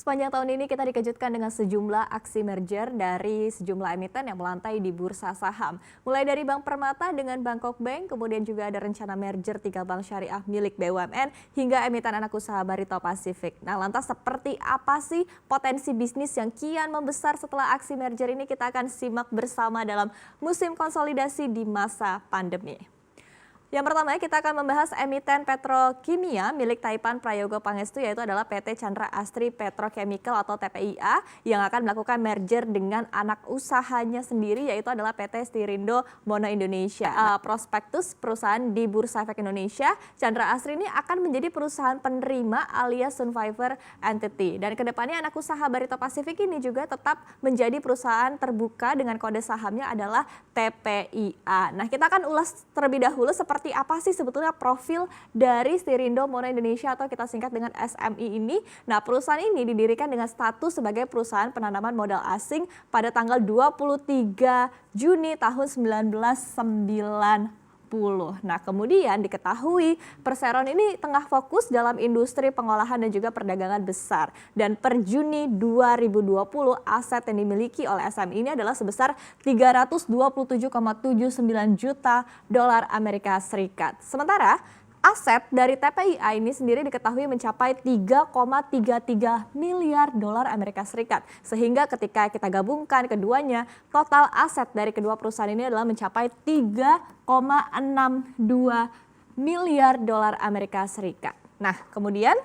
Sepanjang tahun ini kita dikejutkan dengan sejumlah aksi merger dari sejumlah emiten yang melantai di bursa saham. Mulai dari Bank Permata dengan Bangkok Bank, kemudian juga ada rencana merger 3 bank syariah milik BUMN, hingga emiten anak usaha Barito Pacific. Nah, lantas seperti apa sih potensi bisnis yang kian membesar setelah aksi merger ini? Kita akan simak bersama dalam musim konsolidasi di masa pandemi. Yang pertama, kita akan membahas emiten petrokimia milik Taipan Prayogo Pangestu, yaitu adalah PT Chandra Asri Petrochemical atau TPIA yang akan melakukan merger dengan anak usahanya sendiri, yaitu adalah PT Stirindo Mono Indonesia. Prospektus perusahaan di Bursa Efek Indonesia, Chandra Asri ini akan menjadi perusahaan penerima alias survivor entity. Dan kedepannya anak usaha Barito Pacific ini juga tetap menjadi perusahaan terbuka dengan kode sahamnya adalah TPIA. Nah, kita akan ulas terlebih dahulu seperti apa sih sebetulnya profil dari Stirindo Mono Indonesia atau kita singkat dengan SMI ini. Nah, perusahaan ini didirikan dengan status sebagai perusahaan penanaman modal asing pada tanggal 23 Juni tahun 1990. Nah, kemudian diketahui Perseron ini tengah fokus dalam industri pengolahan dan juga perdagangan besar. Dan per Juni 2020 aset yang dimiliki oleh SMI ini adalah sebesar 327,79 juta dolar Amerika Serikat. Sementara aset dari TPIA ini sendiri diketahui mencapai 3,33 miliar dolar Amerika Serikat. Sehingga ketika kita gabungkan keduanya, total aset dari kedua perusahaan ini adalah mencapai 3,62 miliar dolar Amerika Serikat. Nah, kemudian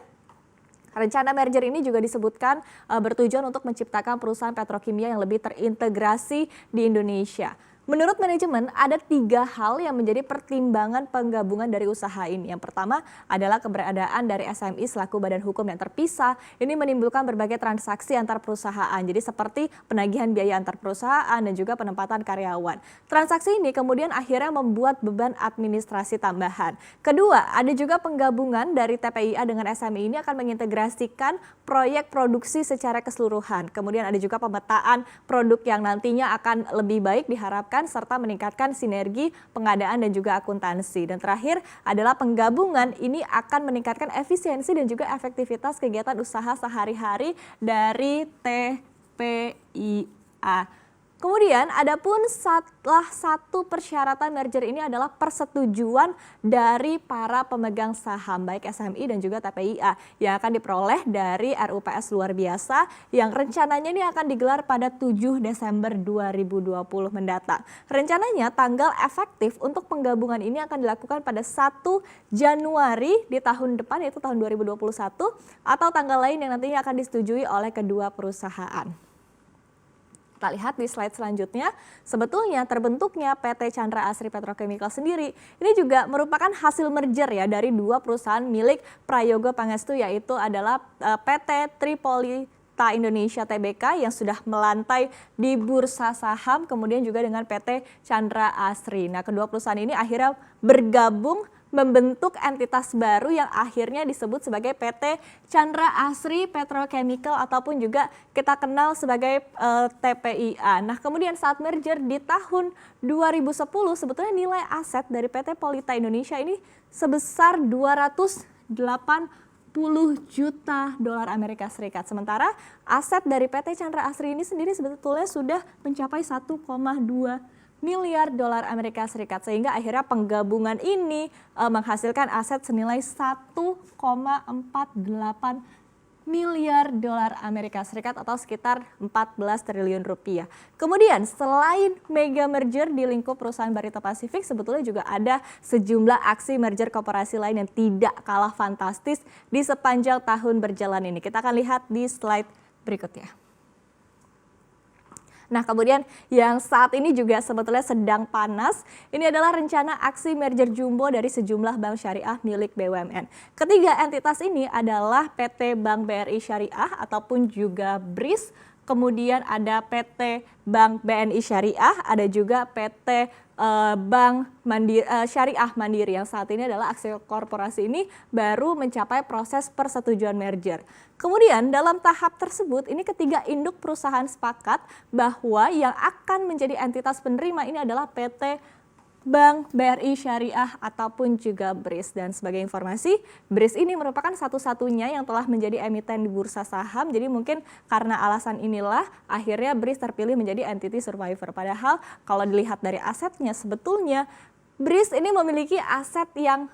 rencana merger ini juga disebutkan bertujuan untuk menciptakan perusahaan petrokimia yang lebih terintegrasi di Indonesia. Menurut manajemen, ada 3 hal yang menjadi pertimbangan penggabungan dari usaha ini. Yang pertama adalah keberadaan dari SMI selaku badan hukum yang terpisah. Ini menimbulkan berbagai transaksi antar perusahaan. Jadi seperti penagihan biaya antar perusahaan dan juga penempatan karyawan. Transaksi ini kemudian akhirnya membuat beban administrasi tambahan. Kedua, ada juga penggabungan dari TPIA dengan SMI ini akan mengintegrasikan proyek produksi secara keseluruhan. Kemudian ada juga pemetaan produk yang nantinya akan lebih baik diharapkan serta meningkatkan sinergi pengadaan dan juga akuntansi. Dan terakhir adalah penggabungan ini akan meningkatkan efisiensi dan juga efektivitas kegiatan usaha sehari-hari dari TPIA. Kemudian adapun salah satu persyaratan merger ini adalah persetujuan dari para pemegang saham baik SMI dan juga TPIA yang akan diperoleh dari RUPS luar biasa yang rencananya ini akan digelar pada 7 Desember 2020 mendatang. Rencananya tanggal efektif untuk penggabungan ini akan dilakukan pada 1 Januari di tahun depan, yaitu tahun 2021, atau tanggal lain yang nantinya akan disetujui oleh kedua perusahaan. Kita lihat di slide selanjutnya, sebetulnya terbentuknya PT Chandra Asri Petrochemical sendiri ini juga merupakan hasil merger ya dari 2 perusahaan milik Prayogo Pangestu, yaitu adalah PT Tripolita Indonesia Tbk yang sudah melantai di bursa saham, kemudian juga dengan PT Chandra Asri. Nah, kedua perusahaan ini akhirnya bergabung membentuk entitas baru yang akhirnya disebut sebagai PT Chandra Asri Petrochemical ataupun juga kita kenal sebagai TPIA. Nah, kemudian saat merger di tahun 2010 sebetulnya nilai aset dari PT Polita Indonesia ini sebesar 280 juta dolar Amerika Serikat. Sementara aset dari PT Chandra Asri ini sendiri sebetulnya sudah mencapai 1,2 miliar dolar Amerika Serikat, sehingga akhirnya penggabungan ini menghasilkan aset senilai 1,48 miliar dolar Amerika Serikat atau sekitar 14 triliun rupiah. Kemudian selain mega merger di lingkup perusahaan Barito Pacific, sebetulnya juga ada sejumlah aksi merger koperasi lain yang tidak kalah fantastis di sepanjang tahun berjalan ini. Kita akan lihat di slide berikutnya. Nah, kemudian yang saat ini juga sebetulnya sedang panas, ini adalah rencana aksi merger jumbo dari sejumlah bank syariah milik BUMN. Ketiga entitas ini adalah PT Bank BRI Syariah ataupun juga BRIS, kemudian ada PT Bank BNI Syariah, ada juga PT Bank Syariah Mandiri yang saat ini adalah aksi korporasi ini baru mencapai proses persetujuan merger. Kemudian dalam tahap tersebut ini ketiga induk perusahaan sepakat bahwa yang akan menjadi entitas penerima ini adalah PT Bank BRI Syariah ataupun juga BRIS. Dan sebagai informasi, BRIS ini merupakan satu-satunya yang telah menjadi emiten di bursa saham. Jadi mungkin karena alasan inilah akhirnya BRIS terpilih menjadi entity survivor. Padahal kalau dilihat dari asetnya sebetulnya BRIS ini memiliki aset yang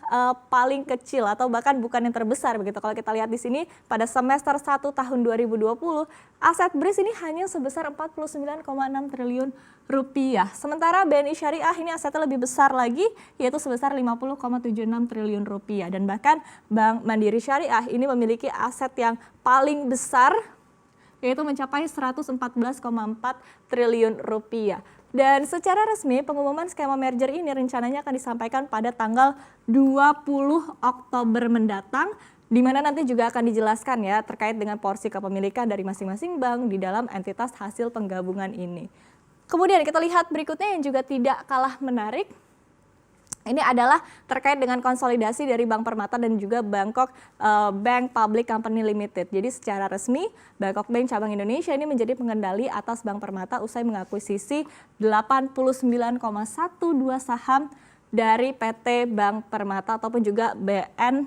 paling kecil atau bahkan bukan yang terbesar begitu. Kalau kita lihat di sini pada semester 1 tahun 2020, aset BRIS ini hanya sebesar 49,6 triliun rupiah. Sementara BNI Syariah ini asetnya lebih besar lagi, yaitu sebesar 50,76 triliun rupiah. Dan bahkan Bank Mandiri Syariah ini memiliki aset yang paling besar, yaitu mencapai 114,4 triliun rupiah. Dan secara resmi pengumuman skema merger ini rencananya akan disampaikan pada tanggal 20 Oktober mendatang, di mana nanti juga akan dijelaskan ya terkait dengan porsi kepemilikan dari masing-masing bank di dalam entitas hasil penggabungan ini. Kemudian kita lihat berikutnya yang juga tidak kalah menarik. Ini adalah terkait dengan konsolidasi dari Bank Permata dan juga Bangkok Bank Public Company Limited. Jadi secara resmi Bangkok Bank Cabang Indonesia ini menjadi pengendali atas Bank Permata usai mengakuisisi 89,12 saham dari PT Bank Permata ataupun juga BNLI.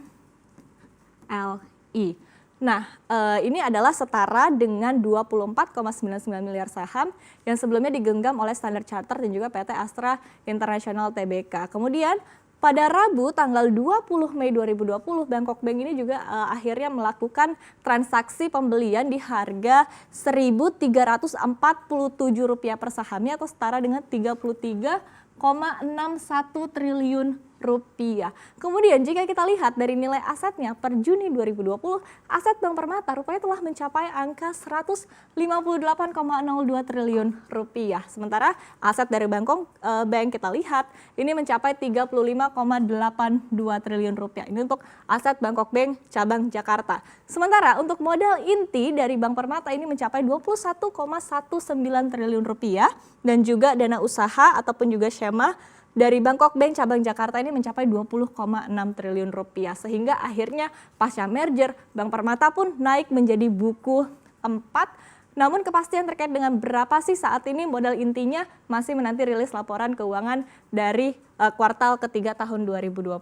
Nah, ini adalah setara dengan 24,99 miliar saham yang sebelumnya digenggam oleh Standard Chartered dan juga PT Astra International Tbk. Kemudian pada Rabu tanggal 20 Mei 2020, Bangkok Bank ini juga akhirnya melakukan transaksi pembelian di harga Rp1.347 per sahamnya atau setara dengan 33,61 triliun rupiah. Kemudian jika kita lihat dari nilai asetnya per Juni 2020, aset Bank Permata rupanya telah mencapai angka 158,02 triliun rupiah. Sementara aset dari Bangkok Bank kita lihat ini mencapai 35,82 triliun rupiah. Ini untuk aset Bangkok Bank cabang Jakarta. Sementara untuk modal inti dari Bank Permata ini mencapai 21,19 triliun rupiah dan juga dana usaha ataupun juga skema dari Bangkok Bank cabang Jakarta ini mencapai 20,6 triliun rupiah. Sehingga akhirnya pasca merger Bank Permata pun naik menjadi buku 4. Namun kepastian terkait dengan berapa sih saat ini modal intinya masih menanti rilis laporan keuangan dari kuartal ketiga tahun 2020.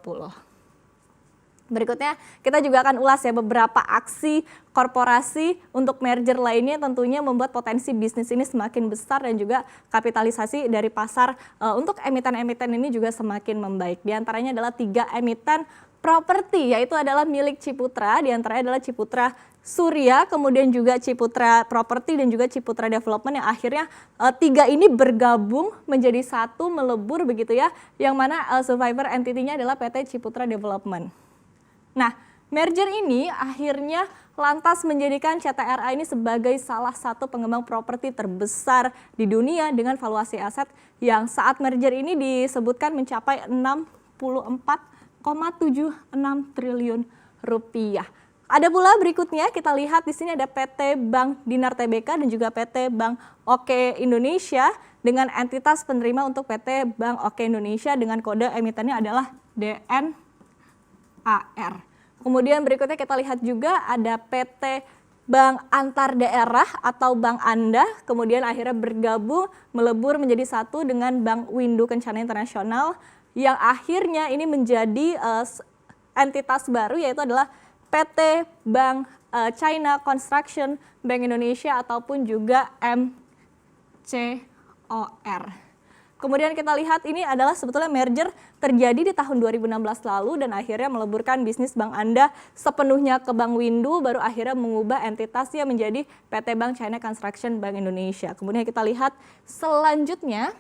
Berikutnya kita juga akan ulas ya beberapa aksi korporasi untuk merger lainnya tentunya membuat potensi bisnis ini semakin besar dan juga kapitalisasi dari pasar untuk emiten-emiten ini juga semakin membaik. Di antaranya adalah 3 emiten properti, yaitu adalah milik Ciputra, di antaranya adalah Ciputra Surya, kemudian juga Ciputra Property dan juga Ciputra Development yang akhirnya 3 ini bergabung menjadi satu melebur begitu ya, yang mana survivor entity-nya adalah PT Ciputra Development. Nah, merger ini akhirnya lantas menjadikan CTRA ini sebagai salah satu pengembang properti terbesar di dunia dengan valuasi aset yang saat merger ini disebutkan mencapai 64,76 triliun rupiah. Ada pula berikutnya kita lihat di sini ada PT Bank Dinar Tbk dan juga PT Bank Oke Indonesia dengan entitas penerima untuk PT Bank Oke Indonesia dengan kode emitennya adalah DN AR. Kemudian berikutnya kita lihat juga ada PT Bank Antar Daerah atau Bank Anda, kemudian akhirnya bergabung melebur menjadi satu dengan Bank Windu Kencana Internasional yang akhirnya ini menjadi entitas baru yaitu adalah PT Bank China Construction Bank Indonesia ataupun juga MCOR. Kemudian kita lihat ini adalah sebetulnya merger terjadi di tahun 2016 lalu dan akhirnya meleburkan bisnis Bank Anda sepenuhnya ke Bank Windu, baru akhirnya mengubah entitasnya menjadi PT Bank China Construction Bank Indonesia. Kemudian kita lihat selanjutnya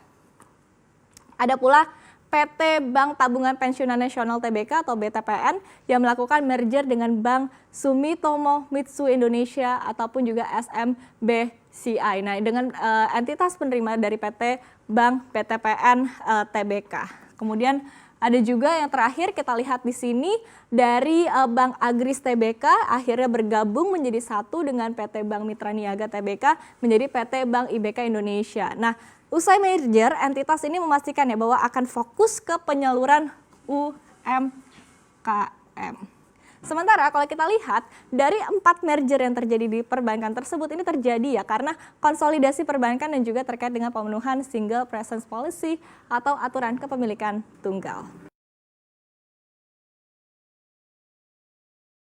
ada pula PT Bank Tabungan Pensiunan Nasional Tbk atau BTPN yang melakukan merger dengan Bank Sumitomo Mitsui Indonesia ataupun juga SMBCI. Nah, dengan entitas penerima dari PT Bank BTPN Tbk. Kemudian ada juga yang terakhir kita lihat di sini dari Bank Agris Tbk akhirnya bergabung menjadi satu dengan PT Bank Mitra Niaga Tbk menjadi PT Bank IBK Indonesia. Nah, usai merger, entitas ini memastikan ya bahwa akan fokus ke penyaluran UMKM. Sementara kalau kita lihat dari 4 merger yang terjadi di perbankan tersebut ini terjadi ya karena konsolidasi perbankan dan juga terkait dengan pemenuhan single presence policy atau aturan kepemilikan tunggal.